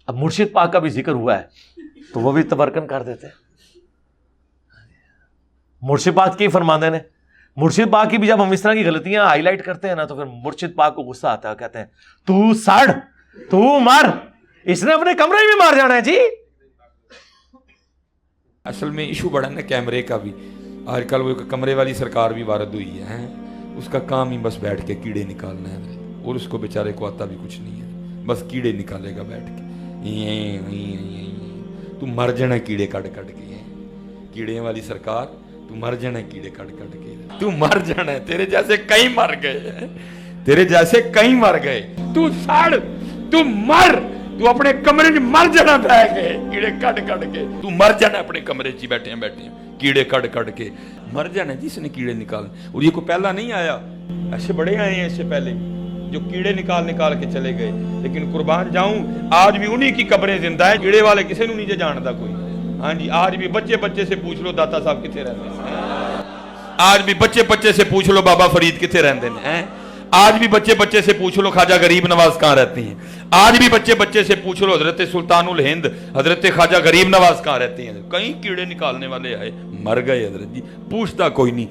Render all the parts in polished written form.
اب مرشد پاک کا بھی ذکر ہوا ہے تو وہ بھی تبرکن کر دیتے ہیں. مرشد پاک کی فرماندے نے, مرشد پاک کی بھی جب ہم اس طرح کی غلطیاں ہائی لائٹ کرتے ہیں نا تو پھر مرشد پاک کو غصہ آتا ہے, کہتے ہیں تو سڑ, تو مر, اس نے اپنے کمرے میں مار جانا ہے جی. اصل میں ایشو بڑا نا کیمرے کا بھی. آج کل وہ کمرے والی سرکار بھی وارد ہوئی ہے, اس کا کام ہی بس بیٹھ کے کیڑے نکالنا ہے, اور اس کو بیچارے کو آتا بھی کچھ نہیں ہے, بس کیڑے نکالے گا بیٹھ کے. تو مر جانا کیڑے کٹ کٹ کے, کیڑے والی سرکار تو مر جانا کیڑے کٹ کٹ کے, تو مر جانا ہے. تیرے جیسے کئی مر گئے, تیرے جیسے کئی مر گئے. تو سڑ, تو مر, تو اپنے کمرے میں مر جانا بہ گئے کیڑے کٹ کٹ کے. تو مر جانا اپنے کمرے چ بیٹھے ہیں کیڑے کٹ کٹ کے مر جانا. جس نے کیڑے نکال, اور یہ کوئی پہلا نہیں آیا, ایسے بڑے آئے ہیں اس سے پہلے جو کیڑے نکال نکال کے چلے گئے. لیکن قربان جاؤں آج بھی انہی کی قبریں زندہ ہیں. کیڑے والے کسی نے نہیں جانتا کوئی. ہاں جی, آج بھی بچے بچے سے پوچھ لو داتا صاحب کتنے رہتے ہیں, آج بھی بچے بچے سے پوچھ لو بابا فرید کتنے رہتے ہیں, آج بھی بچے بچے سے پوچھ لو خواجہ غریب نواز کہاں رہتے ہیں, آج بھی بچے بچے سے پوچھ لو حضرت سلطان الہند حضرت خواجہ غریب نواز کہاں رہتے ہیں. کئی کیڑے نکالنے والے آئے, مر گئے حضرت جی, پوچھتا کوئی نہیں.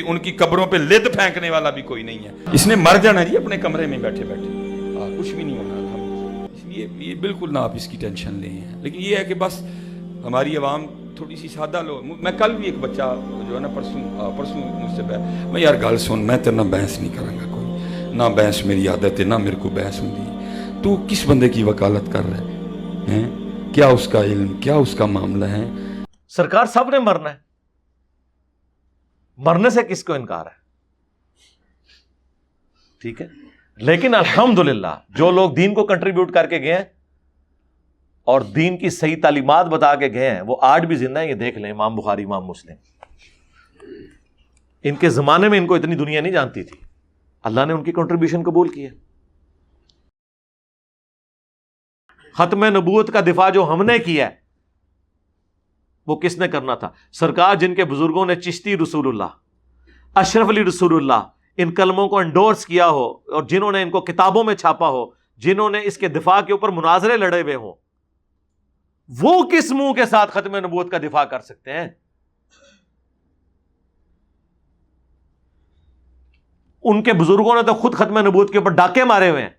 ان کی قبروں پہ لد پھینکنے والا بھی کوئی نہیں ہے. اس نے مر جانا جی اپنے کمرے میں بیٹھے بیٹھے, کچھ بھی نہیں ہونا. اس لیے یہ بالکل نہ آپ اس کی ٹینشن لیں ہیں. لیکن یہ ہے کہ بس ہماری عوام تھوڑی سی سادہ لو. میں کل بھی ایک بچہ جو ہے نا پرسوں مجھ سے میں یار گل سن, میں تیرے نہ بحث نہیں کروں گا, کوئی نہ بحث میری عادت ہے, نہ میرے کو بحث ہوتی ہے. تو کس بندے کی وکالت کر رہے ہیں, کیا اس کا علم, کیا اس کا معاملہ ہے. سرکار سب نے مرنا ہے, مرنے سے کس کو انکار ہے, ٹھیک ہے. لیکن الحمدللہ جو لوگ دین کو کنٹریبیوٹ کر کے گئے ہیں اور دین کی صحیح تعلیمات بتا کے گئے ہیں وہ آج بھی زندہ ہیں. یہ دیکھ لیں امام بخاری, امام مسلم, ان کے زمانے میں ان کو اتنی دنیا نہیں جانتی تھی, اللہ نے ان کی کنٹریبیوشن قبول کی ہے. ختم نبوت کا دفاع جو ہم نے کیا ہے وہ کس نے کرنا تھا؟ سرکار جن کے بزرگوں نے چشتی رسول اللہ, اشرف علی رسول اللہ, ان کلموں کو انڈورس کیا ہو, اور جنہوں نے ان کو کتابوں میں چھاپا ہو, جنہوں نے اس کے دفاع کے اوپر مناظرے لڑے ہوئے ہوں, وہ کس منہ کے ساتھ ختم نبوت کا دفاع کر سکتے ہیں؟ ان کے بزرگوں نے تو خود ختم نبوت کے اوپر ڈاکے مارے ہوئے ہیں,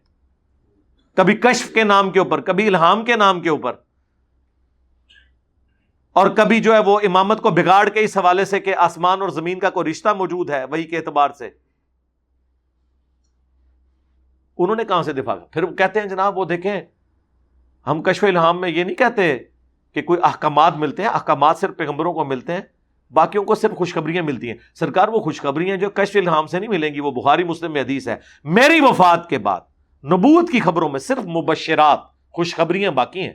کبھی کشف کے نام کے اوپر, کبھی الہام کے نام کے اوپر, اور کبھی جو ہے وہ امامت کو بگاڑ کے اس حوالے سے کہ آسمان اور زمین کا کوئی رشتہ موجود ہے وہی کے اعتبار سے. انہوں نے کہاں سے دفاع کیا؟ پھر وہ کہتے ہیں جناب وہ دیکھیں ہم کشف الہام میں یہ نہیں کہتے کہ کوئی احکامات ملتے ہیں, احکامات صرف پیغمبروں کو ملتے ہیں, باقیوں کو صرف خوشخبریاں ملتی ہیں. سرکار وہ خوشخبریاں جو کشف الہام سے نہیں ملیں گی, وہ بخاری مسلم میں حدیث ہے, میری وفات کے بعد نبوت کی خبروں میں صرف مبشرات, خوشخبریاں باقی ہیں,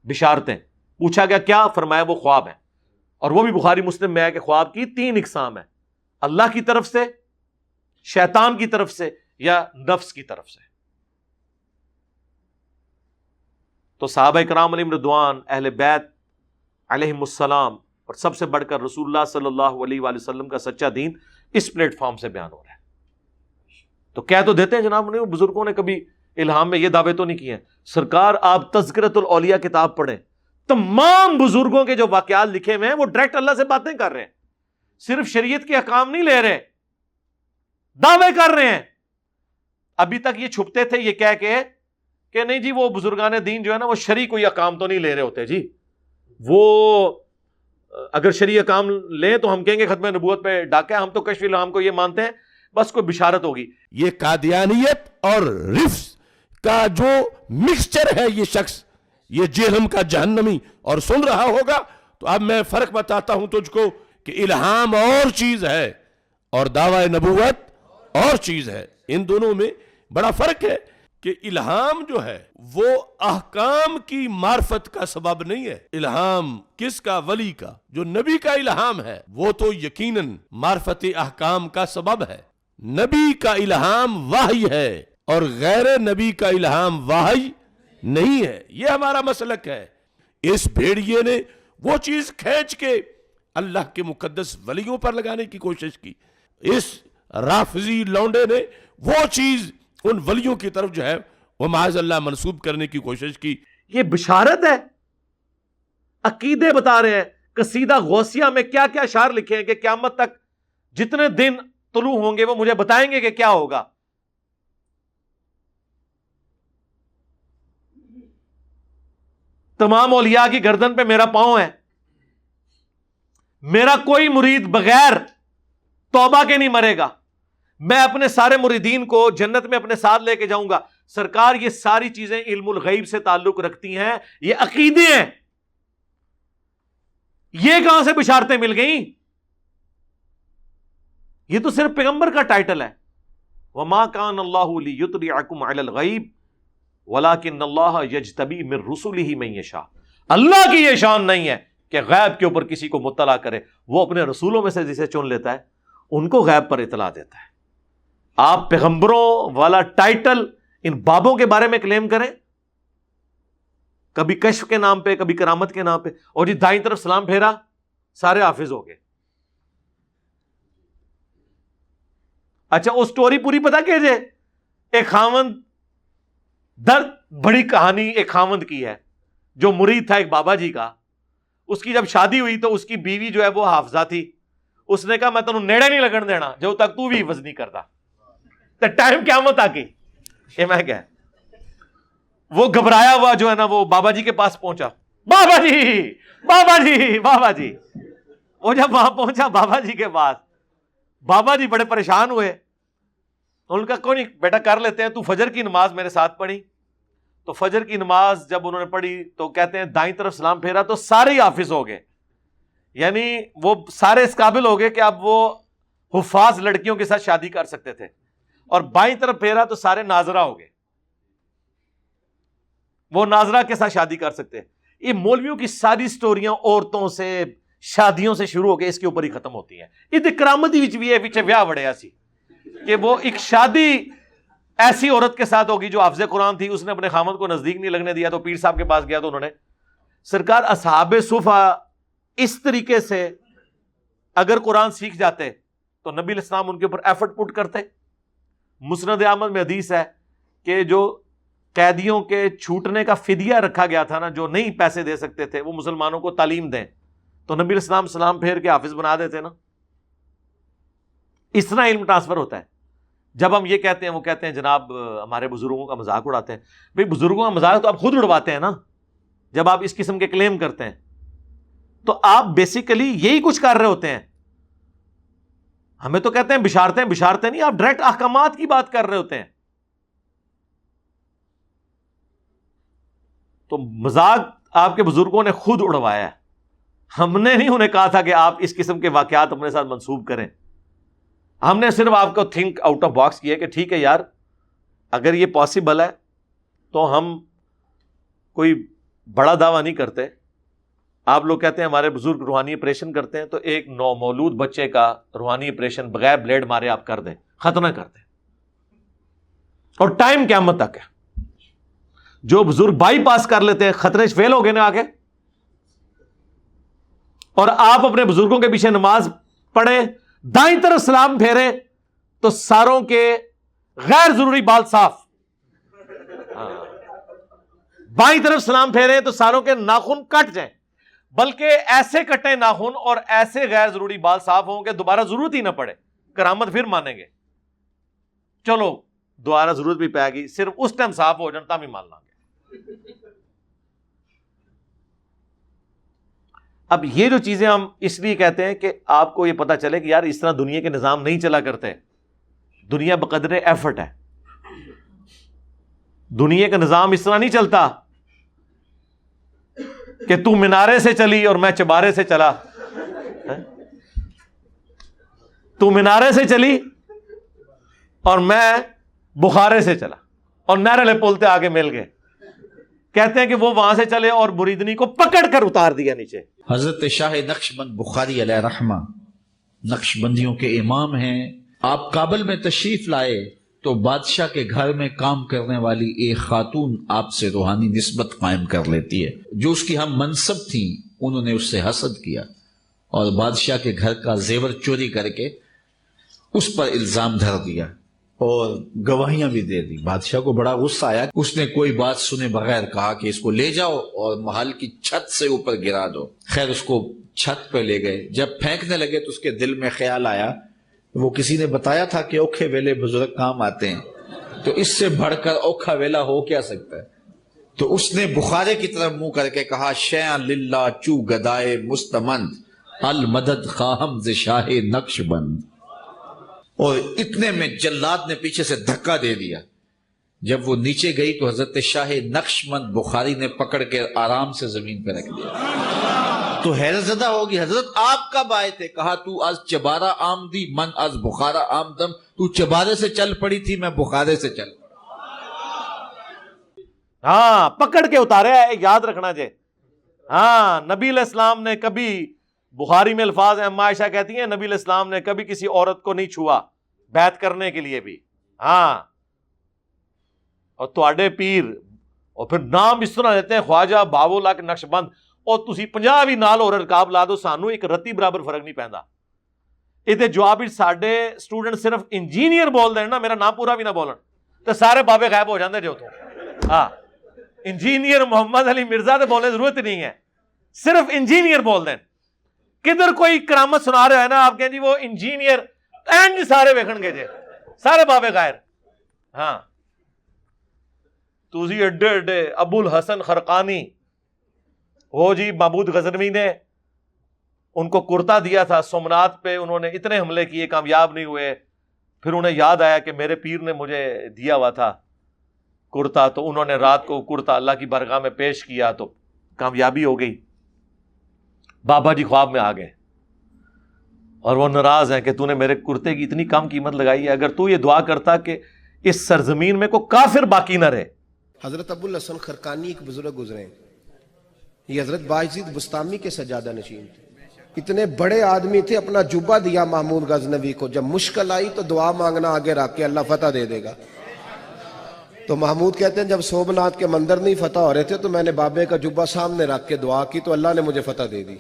بشارتیں. پوچھا گیا کیا؟ فرمایا وہ خواب ہیں, اور وہ بھی بخاری مسلم میں ہے کہ خواب کی 3 اقسام ہیں, اللہ کی طرف سے, شیطان کی طرف سے, یا نفس کی طرف سے. تو صحابہ کرام علیہم رضوان, اہل بیت علیہم السلام, اور سب سے بڑھ کر رسول اللہ صلی اللہ علیہ وآلہ وسلم کا سچا دین اس پلیٹ فارم سے بیان ہو رہا ہے. تو کہہ تو دیتے ہیں جناب نے بزرگوں نے کبھی الہام میں یہ دعوے تو نہیں کیے ہیں. سرکار آپ تذکرۃ الاولیاء کتاب پڑھیں, تمام بزرگوں کے جو واقعات لکھے ہوئے ہیں وہ ڈائریکٹ اللہ سے باتیں کر رہے ہیں, صرف شریعت کے احکام نہیں لے رہے, دعوے کر رہے ہیں. ابھی تک یہ چھپتے تھے یہ کہہ کے کہ نہیں جی وہ بزرگان دین جو ہے نا وہ شرعی کوئی احکام تو نہیں لے رہے ہوتے جی, وہ اگر شرعی احکام لیں تو ہم کہیں گے ختم نبوت پہ ڈاکہ, ہم تو کشف الہام کو یہ مانتے ہیں بس کوئی بشارت ہوگی. یہ قادیانیت اور رفض کا جو مکسچر ہے یہ شخص, یہ جہنم کا جہنمی, اور سن رہا ہوگا. تو اب میں فرق بتاتا ہوں تجھ کو کہ الہام اور چیز ہے اور دعوی نبوت اور چیز ہے. ان دونوں میں بڑا فرق ہے کہ الہام جو ہے وہ احکام کی معرفت کا سبب نہیں ہے. الہام کس کا؟ ولی کا. جو نبی کا الہام ہے وہ تو یقیناً معرفت احکام کا سبب ہے. نبی کا الہام وحی ہے اور غیر نبی کا الہام وحی نہیں ہے. یہ ہمارا مسلک ہے. اس بھیڑیے نے وہ چیز کھینچ کے اللہ کے مقدس ولیوں پر لگانے کی کوشش کی, اس رافضی لونڈے نے وہ چیز ان ولیوں کی طرف جو ہے وہ معاذ اللہ منسوب کرنے کی کوشش کی. یہ بشارت ہے، عقیدے بتا رہے ہیں. قصیدہ غوثیہ میں کیا کیا اشعار لکھے ہیں کہ قیامت تک جتنے دن طلوع ہوں گے وہ مجھے بتائیں گے کہ کیا ہوگا. تمام اولیاء کی گردن پہ میرا پاؤں ہے. میرا کوئی مرید بغیر توبہ کے نہیں مرے گا. میں اپنے سارے مریدین کو جنت میں اپنے ساتھ لے کے جاؤں گا. سرکار یہ ساری چیزیں علم الغیب سے تعلق رکھتی ہیں، یہ عقیدے ہیں. یہ کہاں سے بشارتیں مل گئیں؟ یہ تو صرف پیغمبر کا ٹائٹل ہے. وَمَا كَانَ اللَّهُ لِيُطْلِعَكُمْ عَلَى الْغَيْبِ وَلَكِنَّ اللَّهَ يَجْتَبِي مِن رُّسُلِهِ مَن يَشَاءُ. اللہ کی یہ شان نہیں ہے کہ غیب کے اوپر کسی کو مطلع کرے. وہ اپنے رسولوں میں سے جسے چن لیتا ہے ان کو غیب پر اطلاع دیتا ہے. آپ پیغمبروں والا ٹائٹل ان بابوں کے بارے میں کلیم کریں، کبھی کشف کے نام پہ، کبھی کرامت کے نام پہ، اور جی دائیں طرف سلام پھیرا سارے حافظ ہو گئے. اچھا وہ سٹوری پوری پتہ کیجئے. ایک خاوند، درد بڑی کہانی ایک خاوند کی ہے جو مرید تھا ایک بابا جی کا. اس کی جب شادی ہوئی تو اس کی بیوی جو ہے وہ حافظہ تھی. اس نے کہا میں تینوں نیڑے نہیں لگن دینا جب تک تو بھی حفظ نہیں کرتا. تو ٹائم قیامت آ گئی. یہ میں کیا وہ گھبرایا ہوا جو ہے نا وہ بابا جی کے پاس پہنچا. بابا جی بابا جی بابا جی. وہ جب وہاں پہنچا بابا جی کے پاس، بابا جی بڑے پریشان ہوئے. ان کا کوئی نہیں بیٹا کر لیتے ہیں، تو فجر کی نماز میرے ساتھ پڑھی. تو فجر کی نماز جب انہوں نے پڑھی تو کہتے ہیں دائیں طرف سلام پھیرا تو سارے ہی حافظ ہو گئے. یعنی وہ سارے اس قابل ہو گئے کہ اب وہ حفاظ لڑکیوں کے ساتھ شادی کر سکتے تھے. اور بائیں طرف پھیرا تو سارے ناظرہ ہو گئے، وہ ناظرہ کے ساتھ شادی کر سکتے. یہ مولویوں کی ساری سٹوریاں عورتوں سے، شادیوں سے شروع ہو کے اس کے اوپر ہی ختم ہوتی ہیں. یہ کرامتی وچ بھی ہے پیچھے ویاہ بڑے ایسی کہ وہ ایک شادی ایسی عورت کے ساتھ ہوگی جو حافظ قرآن تھی، اس نے اپنے خامد کو نزدیک نہیں لگنے دیا تو پیر صاحب کے پاس گیا تو انہوں نے. سرکار اصحاب صفا اس طریقے سے اگر قرآن سیکھ جاتے تو نبی علیہ السلام ان کے اوپر ایفرٹ پٹ کرتے. مسند احمد میں حدیث ہے کہ جو قیدیوں کے چھوٹنے کا فدیہ رکھا گیا تھا نا، جو نہیں پیسے دے سکتے تھے وہ مسلمانوں کو تعلیم دیں، تو نبی علیہ السلام سلام پھیر کے حافظ بنا دیتے نا. اس طرح علم ٹرانسفر ہوتا ہے. جب ہم یہ کہتے ہیں وہ کہتے ہیں جناب ہمارے بزرگوں کا مذاق اڑاتے ہیں. بھئی بزرگوں کا مذاق تو آپ خود اڑواتے ہیں نا جب آپ اس قسم کے کلیم کرتے ہیں. تو آپ بیسیکلی یہی کچھ کر رہے ہوتے ہیں. ہمیں تو کہتے ہیں بشارتیں بشارتیں نہیں، آپ ڈائریکٹ احکامات کی بات کر رہے ہوتے ہیں. تو مذاق آپ کے بزرگوں نے خود اڑوایا ہے. ہم نے نہیں انہیں کہا تھا کہ آپ اس قسم کے واقعات اپنے ساتھ منسوب کریں. ہم نے صرف آپ کو تھنک آؤٹ آف باکس کیا کہ ٹھیک ہے یار، اگر یہ پاسبل ہے تو ہم کوئی بڑا دعویٰ نہیں کرتے. آپ لوگ کہتے ہیں ہمارے بزرگ روحانی آپریشن کرتے ہیں، تو ایک نومولود بچے کا روحانی آپریشن بغیر بلیڈ مارے آپ کر دیں، ختم کر دیں. اور ٹائم قیامت تک ہے. جو بزرگ بائی پاس کر لیتے ہیں خطرے فیل ہو گئے نا آگے. اور آپ اپنے بزرگوں کے پیچھے نماز پڑھیں، دائیں طرف سلام پھیریں تو ساروں کے غیر ضروری بال صاف. بائیں طرف سلام پھیریں تو ساروں کے ناخن کٹ جائیں، بلکہ ایسے کٹیں ناخن اور ایسے غیر ضروری بال صاف ہوں کہ دوبارہ ضرورت ہی نہ پڑے. کرامت پھر مانیں گے. چلو دوبارہ ضرورت بھی پائے گی، صرف اس ٹائم صاف ہو جانا بھی مان لیں گے. اب یہ جو چیزیں ہم اس لیے کہتے ہیں کہ آپ کو یہ پتا چلے کہ یار اس طرح دنیا کے نظام نہیں چلا کرتے. دنیا بقدر ایفرٹ ہے. دنیا کا نظام اس طرح نہیں چلتا کہ تو مینارے سے چلی اور میں چبارے سے چلا. تو مینارے سے چلی اور میں بخارے سے چلا اور نہرلے پولتے آگے مل گئے. کہتے ہیں کہ وہ وہاں سے چلے اور مریدنی کو پکڑ کر اتار دیا نیچے. حضرت شاہ نقشبند بخاری علیہ رحمہ نقش بندیوں کے امام ہیں. آپ کابل میں تشریف لائے تو بادشاہ کے گھر میں کام کرنے والی ایک خاتون آپ سے روحانی نسبت قائم کر لیتی ہے. جو اس کی ہم منصب تھیں انہوں نے اس سے حسد کیا اور بادشاہ کے گھر کا زیور چوری کر کے اس پر الزام دھر دیا اور گواہیاں بھی دے دی. بادشاہ کو بڑا غصہ آیا. اس نے کوئی بات سنے بغیر کہا کہ اس کو لے جاؤ اور محل کی چھت سے اوپر گرا دو. خیر اس کو چھت پہ لے گئے. جب پھینکنے لگے تو اس کے دل میں خیال آیا، وہ کسی نے بتایا تھا کہ اوکھے ویلے بزرگ کام آتے ہیں، تو اس سے بڑھ کر اوکھا ویلا ہو کیا سکتا ہے. تو اس نے بخارے کی طرف منہ کر کے کہا، شیئا للہ چو گدائے مستمند المدد خواہم ز شاہ نقش بند. اور اتنے میں جلاد نے پیچھے سے دھکا دے دیا. جب وہ نیچے گئی تو حضرت شاہ نقش بند بخاری نے پکڑ کے آرام سے زمین پہ رکھ دیا. تو حیرت زدہ ہوگی، حضرت آپ کب آئے تھے؟ کہا تو از چبارہ آمدی من از بخارا آمدم. تو چبارے سے چل پڑی تھی، میں بخارے سے چل. ہاں پکڑ کے اتارے ہے، یاد رکھنا جے. ہاں نبی علیہ السلام نے کبھی، بخاری میں الفاظ ہیں، اما عائشہ کہتی ہیں نبی علیہ السلام نے کبھی کسی عورت کو نہیں چھوا بیعت کرنے کے لیے بھی. ہاں اور تواڈے پیر، اور پھر نام اس طرح لیتے ہیں خواجہ باو لاکھ نقش بند، اور تسی 50 بھی نال اور رکاب لا دو، سانو ایک رتی برابر فرق نہیں پیندا. یہ جواب ساڈے اسٹوڈنٹ صرف انجینئر بول دین نا، میرا نام پورا بھی نہ بولن تو سارے بابے غائب ہو جاندے جو. تو ہاں انجینئر محمد علی مرزا تو بولنے ضرورت نہیں ہے، صرف انجینئر بول دیں. کدھر کوئی کرامت سنا رہا ہے نا، آپ کہیں جی وہ انجینئر، این جی سارے ویکھن گے جی، سارے بابے غائر. ہاں تسی ایڈے ایڈے ابو الحسن خرقانی ہو جی، محمود غزنوی نے ان کو کرتا دیا تھا سومنات پہ، انہوں نے اتنے حملے کیے کامیاب نہیں ہوئے. پھر انہیں یاد آیا کہ میرے پیر نے مجھے دیا ہوا تھا کرتا، تو انہوں نے رات کو کرتا اللہ کی بارگاہ میں پیش کیا تو کامیابی ہو گئی. بابا جی خواب میں آ گئے اور وہ ناراض ہیں کہ تو نے میرے کرتے کی اتنی کم قیمت لگائی ہے، اگر تو یہ دعا کرتا کہ اس سرزمین میں کوئی کافر باقی نہ رہے. حضرت ابو الحسن خرقانی ایک بزرگ گزرے، یہ حضرت باعزید بستامی کے سجادہ نشین تھے. اتنے بڑے آدمی تھے، اپنا جبہ دیا محمود غزنوی کو، جب مشکل آئی تو دعا مانگنا آگے رکھ کے اللہ فتح دے دے گا. تو محمود کہتے ہیں جب سومنات کے مندر نہیں فتح ہو رہے تھے تو میں نے بابے کا جبہ سامنے رکھ کے دعا کی تو اللہ نے مجھے فتح دے دی.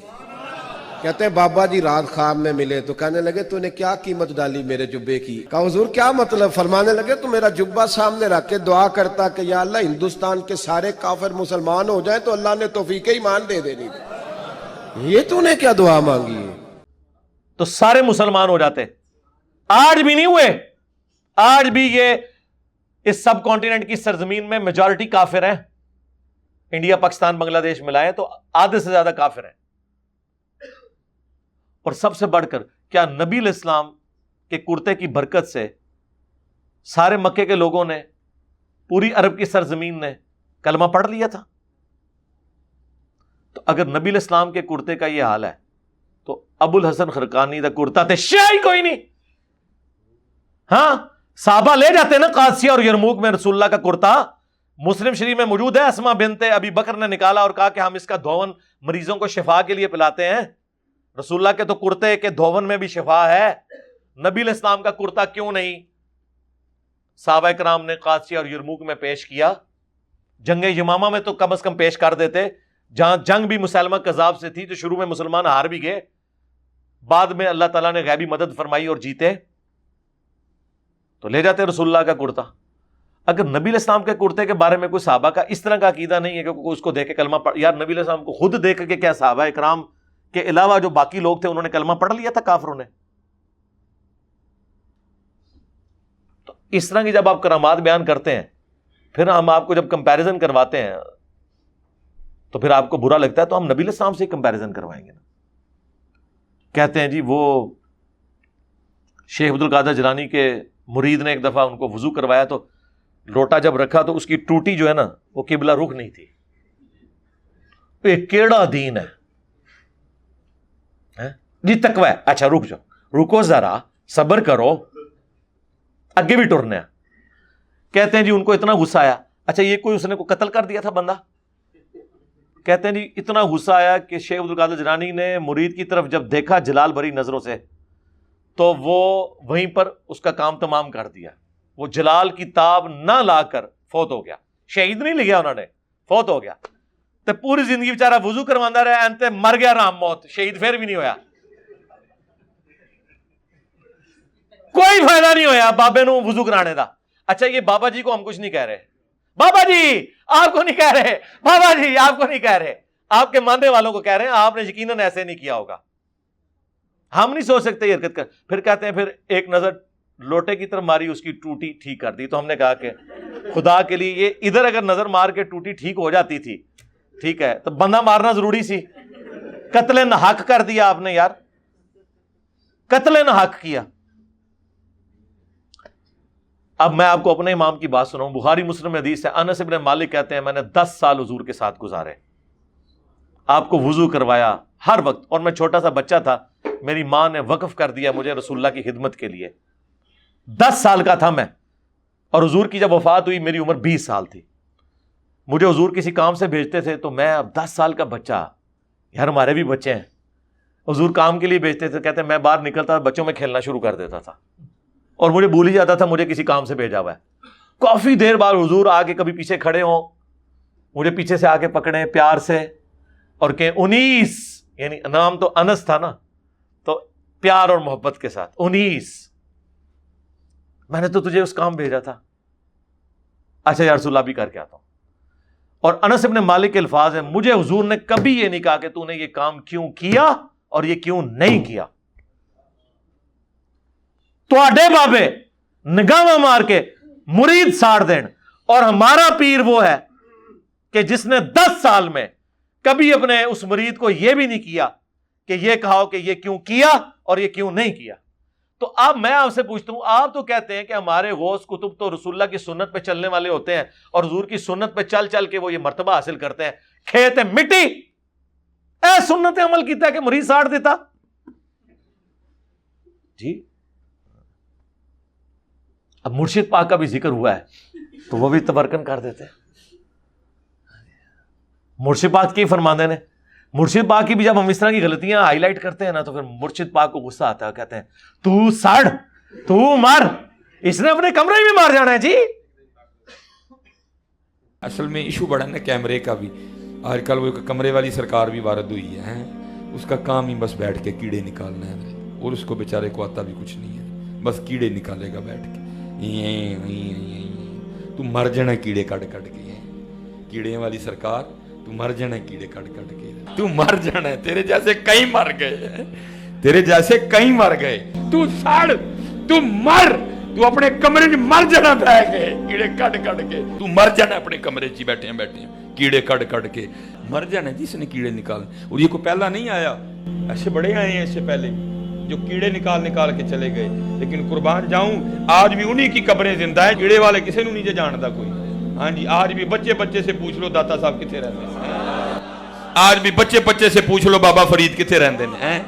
کہتے ہیں بابا جی رات خواب میں ملے تو کہنے لگے تو نے کیا قیمت ڈالی میرے جبے کی؟ کہا حضور کیا مطلب؟ فرمانے لگے تو میرا جبہ سامنے رکھ کے دعا کرتا کہ یا اللہ ہندوستان کے سارے کافر مسلمان ہو جائیں تو اللہ نے توفیق ایمان دے دینی. یہ تو نے کیا دعا مانگی ہے؟ تو سارے مسلمان ہو جاتے. آج بھی نہیں ہوئے، آج بھی یہ اس سب کانٹیننٹ کی سرزمین میں میجورٹی کافر ہیں. انڈیا پاکستان بنگلہ دیش ملائیں تو آدھے سے زیادہ کافر ہیں. اور سب سے بڑھ کر کیا نبی علیہ السلام کے کرتے کی برکت سے سارے مکے کے لوگوں نے، پوری عرب کی سرزمین نے کلمہ پڑھ لیا تھا؟ تو اگر نبی علیہ السلام کے کرتے کا یہ حال ہے تو ابو الحسن خرقانی دا کرتا تے شاہی کوئی نہیں. ہاں صحابہ لے جاتے نا قادسیہ اور یرموک میں رسول اللہ کا کرتا. مسلم شریف میں موجود ہے، اسما بنت ابی بکر نے نکالا اور کہا کہ ہم اس کا دھون مریضوں کو شفا کے لیے پلاتے ہیں. رسول اللہ کے تو کرتے کے دھون میں بھی شفا ہے، نبی علیہ السلام کا کرتا کیوں نہیں؟ صحابہ کرام نے قادسیہ اور یرموک میں پیش کیا. جنگ یمامہ میں تو کم از کم پیش کر دیتے، جہاں جنگ بھی مسلمہ کذاب سے تھی تو شروع میں مسلمان ہار بھی گئے، بعد میں اللہ تعالیٰ نے غیبی مدد فرمائی اور جیتے، تو لے جاتے رسول اللہ کا کرتا. اگر نبی علیہ السلام کے کرتے کے بارے میں کوئی صحابہ کا اس طرح کا عقیدہ نہیں ہے کہ اس کو دیکھ کے کلمہ پڑھ، یار نبی علیہ السلام کو خود دیکھ کے کیا صحابہ اکرام کے علاوہ جو باقی لوگ تھے انہوں نے کلمہ پڑھ لیا تھا کافروں نے؟ تو اس طرح کی جب آپ کرامات بیان کرتے ہیں، پھر ہم آپ کو جب کمپیریزن کرواتے ہیں تو پھر آپ کو برا لگتا ہے، تو ہم نبی علیہ السلام سے کمپیریزن کروائیں گے نا. کہتے ہیں جی وہ شیخ عبد القادر جیلانی کے مرید نے ایک دفعہ ان کو وضو کروایا تو لوٹا جب رکھا تو اس کی ٹوٹی جو ہے نا وہ قبلہ رخ نہیں تھی. یہ کیڑا دین ہے جی؟ تقوی ہے، اچھا رک جاؤ، رکو ذرا، صبر کرو، اگے بھی ٹرنا ہے. کہتے ہیں جی ان کو اتنا غصہ آیا، اچھا یہ کوئی اس نے کو قتل کر دیا تھا بندہ؟ کہتے ہیں جی اتنا غصہ آیا کہ شیخ عبد القادر جیلانی نے مرید کی طرف جب دیکھا جلال بھری نظروں سے تو وہ وہیں پر اس کا کام تمام کر دیا. وہ جلال کی تاب نہ لا کر فوت ہو گیا. شہید نہیں لیا انہوں نے، فوت ہو گیا. تو پوری زندگی بیچارہ وضو کروانا رہا، انتے مر گیا رام موت، شہید پھر بھی نہیں ہویا. کوئی فائدہ نہیں ہویا بابے نو وضو کرانے دا. اچھا یہ بابا جی کو ہم کچھ نہیں کہہ رہے, بابا جی آپ کو نہیں کہہ رہے, بابا جی آپ کو نہیں کہہ رہے, آپ کے ماننے والوں کو کہہ رہے ہیں, آپ نے یقیناً ایسے نہیں کیا ہوگا. ہم نہیں سوچ سکتے یہ حرکت کر. پھر کہتے ہیں پھر ایک نظر لوٹے کی طرف ماری, اس کی ٹوٹی ٹھیک کر دی. تو ہم نے کہا کہ خدا کے لیے یہ ادھر اگر نظر مار کے ٹوٹی ٹھیک ہو جاتی تھی, ٹھیک ہے, تو بندہ مارنا ضروری سی. قتل ناحق کر دیا آپ نے یار, قتل ناحق کیا. اب میں آپ کو اپنے امام کی بات سناؤں. بخاری مسلم میں حدیث ہے, انس ابن مالک کہتے ہیں میں نے 10 سال حضور کے ساتھ گزارے, آپ کو وضو کروایا ہر وقت, اور میں چھوٹا سا بچہ تھا, میری ماں نے وقف کر دیا مجھے رسول اللہ کی خدمت کے لیے. 10 سال کا تھا میں, اور حضور کی جب وفات ہوئی میری عمر 20 سال تھی. مجھے حضور کسی کام سے بھیجتے تھے تو میں اب 10 سال کا بچہ, یار ہمارے بھی بچے ہیں, حضور کام کے لیے بھیجتے تھے, کہتے ہیں میں باہر نکلتا بچوں میں کھیلنا شروع کر دیتا تھا, اور مجھے بھول ہی جاتا تھا مجھے کسی کام سے بھیجا ہوا ہے. کافی دیر بعد حضور آگے کبھی پیچھے کھڑے ہوں, مجھے پیچھے سے آگے پکڑیں پیار سے اور کہ 19, یعنی نام تو انس تھا نا, تو پیار اور محبت کے ساتھ 19, میں نے تو تجھے اس کام بھیجا تھا. اچھا یا رسول اللہ بھی کر کے آتا ہوں. اور انس ابن مالک کے الفاظ ہیں, مجھے حضور نے کبھی یہ نہیں کہا کہ تو نے یہ کام کیوں کیا اور یہ کیوں نہیں کیا. تواڈے بابے نگاہ مار کے مرید ساڑ دین, اور ہمارا پیر وہ ہے کہ جس نے 10 سال میں کبھی اپنے اس مرید کو یہ بھی نہیں کیا کہ یہ کہا کہ یہ کیوں کیا اور یہ کیوں نہیں کیا. تو اب میں آپ سے پوچھتا ہوں, آپ تو کہتے ہیں کہ ہمارے غوث کتب تو رسول اللہ کی سنت پہ چلنے والے ہوتے ہیں, اور حضور کی سنت پہ چل چل کے وہ یہ مرتبہ حاصل کرتے ہیں. کھیت ہے مٹی, اے سنت عمل کیتا ہے کہ مرید ساڑ دیتا جی. اب مرشد پاک کا بھی ذکر ہوا ہے تو وہ بھی تبرکن کر دیتے ہیں. مرشد پاک کی فرماندے نے, مرشد پاک کی بھی جب ہم اس طرح کی غلطیاں ہائی لائٹ کرتے ہیں نا تو پھر مرشد پاک کو غصہ آتا ہے, کہتے ہیں تو سڑ, تو مر, اس نے اپنے کمرے میں مار جانا ہے جی. اصل میں ایشو بڑا نا کیمرے کا بھی. آج کل وہ کمرے والی سرکار بھی وارد ہوئی ہے, اس کا کام ہی بس بیٹھ کے کیڑے نکالنا ہے, اور اس کو بیچارے کو آتا بھی کچھ نہیں ہے, بس کیڑے نکالے گا بیٹھ کے. تو مر جانا کیڑے کٹ کٹ کے, کیڑے والی سرکار تو مر جانا کیڑے کٹ کٹ کے, تو مر جانا ہے. تیرے جیسے کئی مر گئے, تیرے جیسے کئی مر گئے. تو سڑ, تو مر, تو اپنے کمرے میں مر جانا بہ گئے کیڑے کٹ کٹ کے. تو مر جانا اپنے کمرے چ بیٹھے ہیں کیڑے کٹ کٹ کے مر جانا جس نے کیڑے نکال. اور یہ کو پہلا نہیں آیا, ایسے بڑے آئے ہیں اس سے پہلے جو کیڑے نکال کے چلے گئے. لیکن قربان جاؤں آج بھی انہی کی قبریں زندہ ہیں. کیڑے والے کسی نو نہیں جانتا کوئی. ہاں جی, آج بھی بچے سے پوچھ لو داتا صاحب کتنے رہتے ہیں, آج بھی بچے سے پوچھ لو بابا فرید کتنے رہتے ہیں,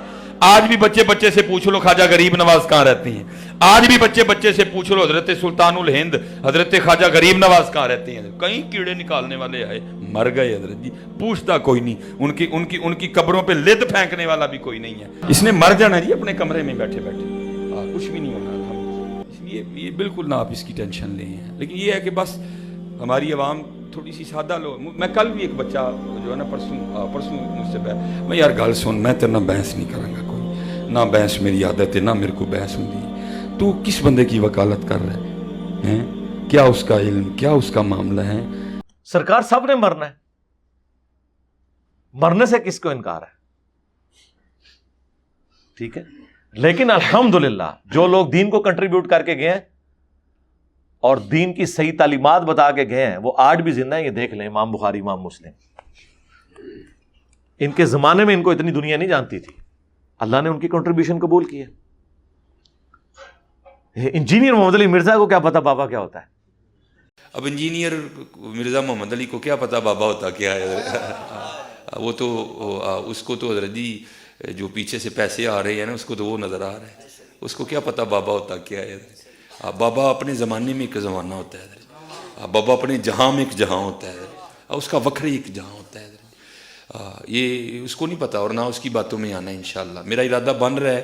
آج بھی بچے سے پوچھ لو خواجہ غریب نواز کہاں رہتی ہیں, آج بھی بچے سے پوچھ لو حضرت سلطان الہند حضرت خواجہ غریب نواز کہاں رہتی ہیں. کئی کیڑے نکالنے والے آئے, مر گئے حضرت جی, پوچھتا کوئی نہیں. ان کی قبروں پہ لد پھینکنے والا بھی کوئی نہیں ہے. اس نے مر جانا جی اپنے کمرے میں بیٹھے کچھ بھی نہیں ہونا. اس لیے یہ بالکل نہ آپ اس کی ٹینشن لیں. لیکن یہ ہے کہ بس ہماری عوام تھوڑی سی سادہ لو. میں کل بھی ایک بچہ جو ہے نا پرسوں مجھ سے میں یار گل سن, میں تیرے نہ بحث نہیں کروں گا, کوئی نہ بحث میری عادت ہے, نہ میرے کو بحث ہوتی ہے. تو کس بندے کی وکالت کر رہے ہیں, کیا اس کا علم, کیا اس کا معاملہ ہے. سرکار سب نے مرنا ہے, مرنے سے کس کو انکار ہے, ٹھیک ہے. لیکن الحمدللہ جو لوگ دین کو کنٹریبیوٹ کر کے گئے ہیں اور دین کی صحیح تعلیمات بتا کے گئے ہیں وہ آج بھی زندہ ہیں. یہ دیکھ لیں امام بخاری, امام مسلم, ان کے زمانے میں ان کو اتنی دنیا نہیں جانتی تھی, اللہ نے ان کی کنٹریبیوشن قبول کی ہے. انجینئر محمد علی مرزا کو کیا پتا بابا کیا ہوتا ہے. اب انجینئر مرزا محمد علی کو کیا پتا بابا ہوتا کیا ہے. وہ تو اس کو تو حضرت جی جو پیچھے سے پیسے آ رہے ہیں نا اس کو تو وہ نظر آ رہا ہے, اس کو کیا پتا بابا ہوتا کیا ہے. بابا اپنے زمانے میں ایک زمانہ ہوتا ہے, بابا اپنے جہاں میں ایک جہاں ہوتا ہے, اس کا وکھری ایک جہاں ہوتا ہے. یہ اس کو نہیں پتا اور نہ اس کی باتوں میں آنا ہے. انشاءاللہ میرا ارادہ بن رہا ہے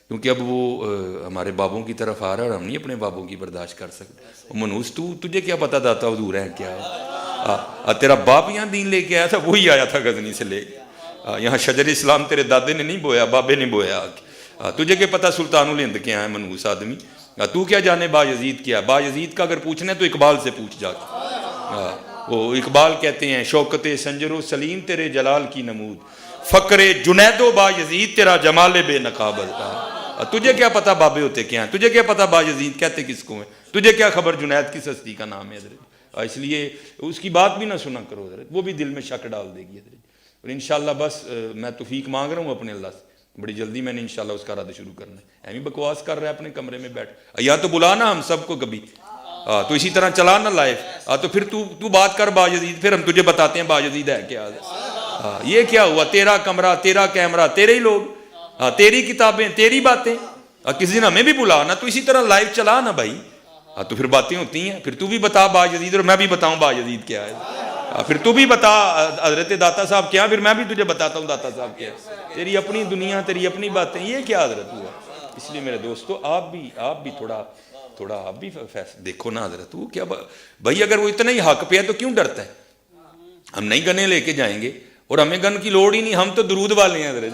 کیونکہ اب وہ ہمارے بابوں کی طرف آ رہا ہے اور ہم نہیں اپنے بابوں کی برداشت کر سکتے. منوس تجھے کیا پتا داتا حضور ہے کیا, تیرا باپ یہاں دین لے کے آیا تھا, وہی آیا تھا غزنی سے لے کے یہاں. شجر اسلام تیرے دادے نے نہیں بویا, بابے نے بویا. تجھے کیا پتا سلطان الہند کیا ہے منوس آدمی, تو کیا جانے بایزید کیا؟ بایزید کا اگر پوچھنا ہے تو اقبال سے پوچھ جا کے. وہ اقبال کہتے ہیں شوکت سنجر و سلیم تیرے جلال کی نمود، فقر جنید و بایزید تیرا جمال بے نقابل. تجھے کیا پتا بابے ہوتے کیا ہیں، تجھے کیا پتا بایزید کہتے کس کو ہیں، تجھے کیا خبر جنید کس ہستی کا نام ہے حضرت. اس لیے اس کی بات بھی نہ سنا کرو حضرت، وہ بھی دل میں شک ڈال دے گی حضرت. اور انشاءاللہ بس میں توفیق مانگ رہا ہوں اپنے اللہ سے، بڑی جلدی میں نے انشاءاللہ اس کا رد شروع کرنا ہے. ایمی بکواس کر رہا ہے اپنے کمرے میں بیٹھ، یا تو بلانا ہم سب کو کبھی، تو اسی طرح چلا نہ لائف، تو پھر تو بات کر بایزید، پھر ہم تجھے بتاتے ہیں بایزید ہے کیا. یہ کیا ہوا؟ تیرا کمرہ، تیرا کیمرہ، تیرے ہی لوگ، تیری کتابیں، تیری باتیں. کسی دن ہمیں بھی بلانا، تو اسی طرح لائف چلا نا بھائی. تو پھر باتیں ہوتی ہیں، پھر تو بھی بتا بایزید اور میں بھی بتاؤں بایزید کیا ہے. پھر تو بھی بتا حضرت داتا صاحب کیا، پھر میں بھی تجھے بتاتا ہوں داتا صاحب کیا. تیری اپنی دنیا، تیری اپنی باتیں، یہ کیا حضرت ہوا. اس لیے میرے دوستو آپ بھی تھوڑا آپ بھی دیکھو نا حضرت. وہ کیا بھائی، اگر وہ اتنا ہی حق پہ ہے تو کیوں ڈرتا ہے؟ ہم نئی گنے لے کے جائیں گے اور ہمیں گن کی لوڑ ہی نہیں، ہم تو درود والے ہیں حضرت.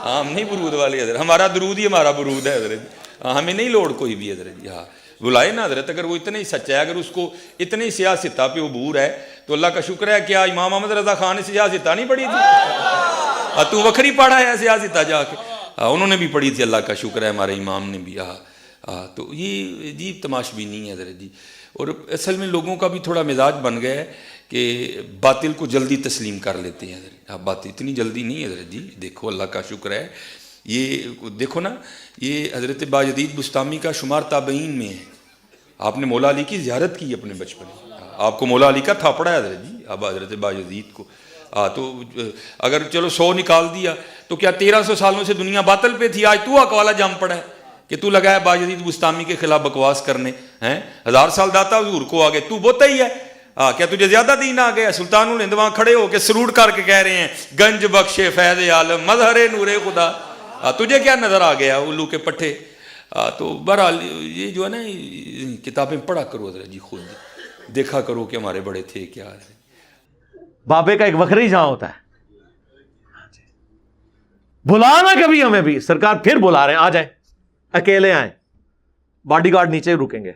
ہم نہیں برود والے حضرت، ہمارا درود ہی ہمارا برود ہے حضرت. ہمیں نہیں لوڑ کوئی بھی حضرت. ہاں بلائے نا حضرت. اگر وہ اتنا ہی سچا ہے، اگر اس کو اتنی سیاستہ پہ عبور ہے تو اللہ کا شکر ہے. کیا امام احمد رضا خان نے سیاستہ نہیں پڑھی تھی؟ تو وکھری پڑھا ہے سیاستہ جا کے. انہوں نے بھی پڑھی تھی، اللہ کا شکر ہے ہمارے امام نے بھی. تو یہ عجیب تماش بھی نہیں ہے حضرت جی. اور اصل میں لوگوں کا بھی تھوڑا مزاج بن گیا ہے کہ باطل کو جلدی تسلیم کر لیتے ہیں حضرت. بات اتنی جلدی نہیں ہے حضرت جی. دیکھو اللہ کا شکر ہے، یہ دیکھو نا، یہ حضرت باجدید بستامی کا شمار تابعین میں ہے. آپ نے مولا علی کی زیارت کی اپنے بچپن میں، آپ کو مولا علی کا تھاپڑا ہے حضرت جی. اب حضرت باجدید کو تو اگر چلو 100 نکال دیا تو کیا 1300 سالوں سے دنیا باطل پہ تھی؟ آج تو اکوالا جام پڑا ہے کہ تو لگا ہے باجدید بستامی کے خلاف بکواس کرنے ہیں. 1000 سال داتا حضور کو آگے تو بوتا ہی ہے. کیا تجھے زیادہ دین آ گیا؟ سلطان الہند وہاں کھڑے ہو کے سلوٹ کر کے کہہ رہے ہیں گنج بخشے فیض عالم مظہر نور خدا. تجھے کیا نظر آ گیا الو کے پٹھے؟ تو بہرحال یہ جو ہے نا کتابیں پڑھا کرو حضرت جی، خود دیکھا کرو کہ ہمارے بڑے تھے کیا. بابے کا ایک وکھری جہاں ہوتا ہے. بلانا کبھی ہمیں بھی، سرکار پھر بلا رہے ہیں، آ جائیں، اکیلے آئیں، باڈی گارڈ نیچے رکیں گے.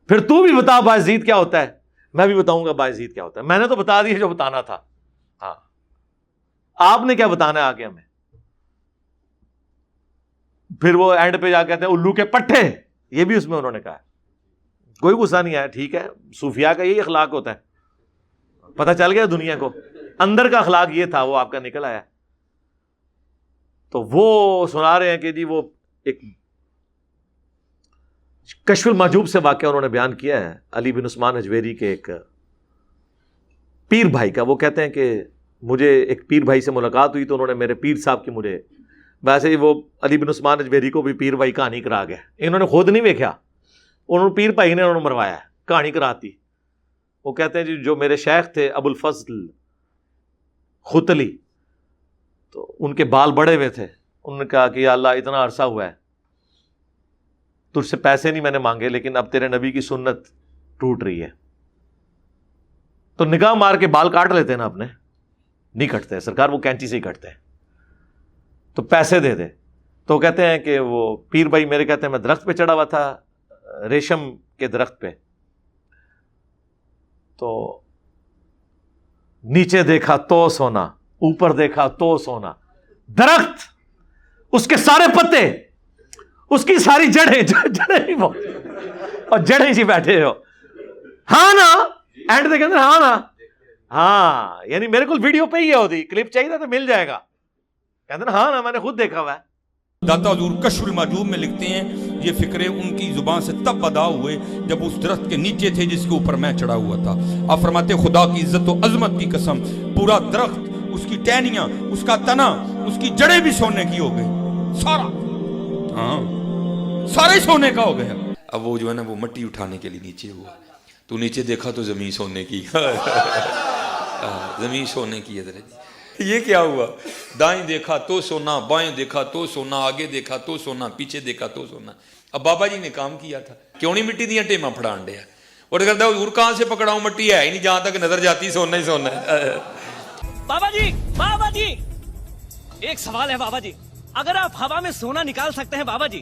پھر تو بھی بتا باجزید کیا ہوتا ہے. میں بھی بتاؤں گا باجزید کیا ہوتا ہے. میں نے تو بتا دیا جو بتانا تھا. ہاں آپ نے کیا بتانا ہے آگے ہمیں. پھر وہ اینڈ پہ جا کہتے ہیں الو کے پٹھے، یہ بھی اس میں انہوں نے کہا. کوئی غصہ نہیں آیا، ٹھیک ہے، صوفیاء کا یہی اخلاق ہوتا ہے. پتہ چل گیا دنیا کو اندر کا اخلاق یہ تھا، وہ آپ کا نکل آیا. تو وہ سنا رہے ہیں کہ جی وہ ایک کشف المحجوب سے واقعہ انہوں نے بیان کیا ہے علی بن عثمان اجویری کے ایک پیر بھائی کا. وہ کہتے ہیں کہ مجھے ایک پیر بھائی سے ملاقات ہوئی تو انہوں نے میرے پیر صاحب کی، مجھے ویسے ہی وہ علی بن عثمان اجویری کو بھی پیر بھائی کہانی کرا گیا. انہوں نے خود نہیں دیکھا، انہوں نے پیر بھائی نے انہوں نے مروایا کہانی کراتی. وہ کہتے ہیں جی جو میرے شیخ تھے ابو الفضل ختلی، تو ان کے بال بڑے ہوئے تھے. انہوں نے کہا کہ یا اللہ اتنا عرصہ ہوا ہے، تجھ سے پیسے نہیں میں نے مانگے، لیکن اب تیرے نبی کی سنت ٹوٹ رہی ہے، تو نگاہ مار کے بال کاٹ لیتے نا اپنے. نہیں کٹتے سرکار، وہ کینچی سے ہی کٹتے ہیں، تو پیسے دے دے. تو کہتے ہیں کہ وہ پیر بھائی میرے کہتے ہیں میں درخت پہ چڑھا ہوا تھا، ریشم کے درخت پہ، تو نیچے دیکھا تو سونا، اوپر دیکھا تو سونا. درخت، اس کے سارے پتے، اس کی ساری جڑیں ہی وہ، اور جڑیں ہی بیٹھے ہو. ہاں نا اینڈ دے کہتے ہیں ہاں نا، ہاں یعنی میرے کو ویڈیو پہ ہی ہوتی، کلپ چاہیے تو مل جائے گا. کہتے ہیں ہاں نا میں نے خود دیکھا ہوا ہے. داتا حضور کشف المحجوب میں لکھتے ہیں یہ فکرے ان کی زبان سے تب ادا ہوئے جب اس درخت کے نیچے تھے جس کے اوپر میں چڑھا ہوا تھا. آپ فرماتے خدا کی عزت و عظمت کی قسم، پورا درخت، اس کی ٹہنیاں، اس کا تنا، اس کی جڑیں بھی سونے کی ہو گئی، سارا، ہاں سارا ہی سونے کا ہو گیا. اب وہ جو ہے نا وہ مٹی اٹھانے کے لیے نیچے ہوا، تو نیچے دیکھا تو زمین سونے کی. زمین سونے کی حضرت. یہ کیا ہوا؟ دائیں دیکھا تو سونا، بائیں دیکھا تو سونا، آگے دیکھا تو سونا، پیچھے دیکھا تو سونا. اب بابا جی نے کام کیا تھا، کیوں نہیں مٹی دیا ٹیما پھڑان دیا. اور کہتا ہے حضور کہاں سے پکڑاؤں، مٹی ہے ہی نہیں، جہاں تک نظر جاتی سونا ہی سونا ہے. بابا جی ایک سوال ہے بابا جی، اگر آپ ہوا میں سونا نکال سکتے ہیں بابا جی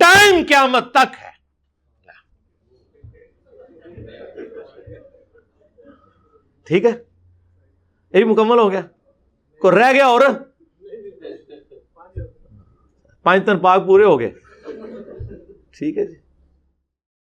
ٹائم قیامت تک ہے. ٹھیک ہے, یہ بھی مکمل ہو گیا. کو رہ گیا اور 5 تن پاک پورے ہو گئے. ٹھیک ہے جی.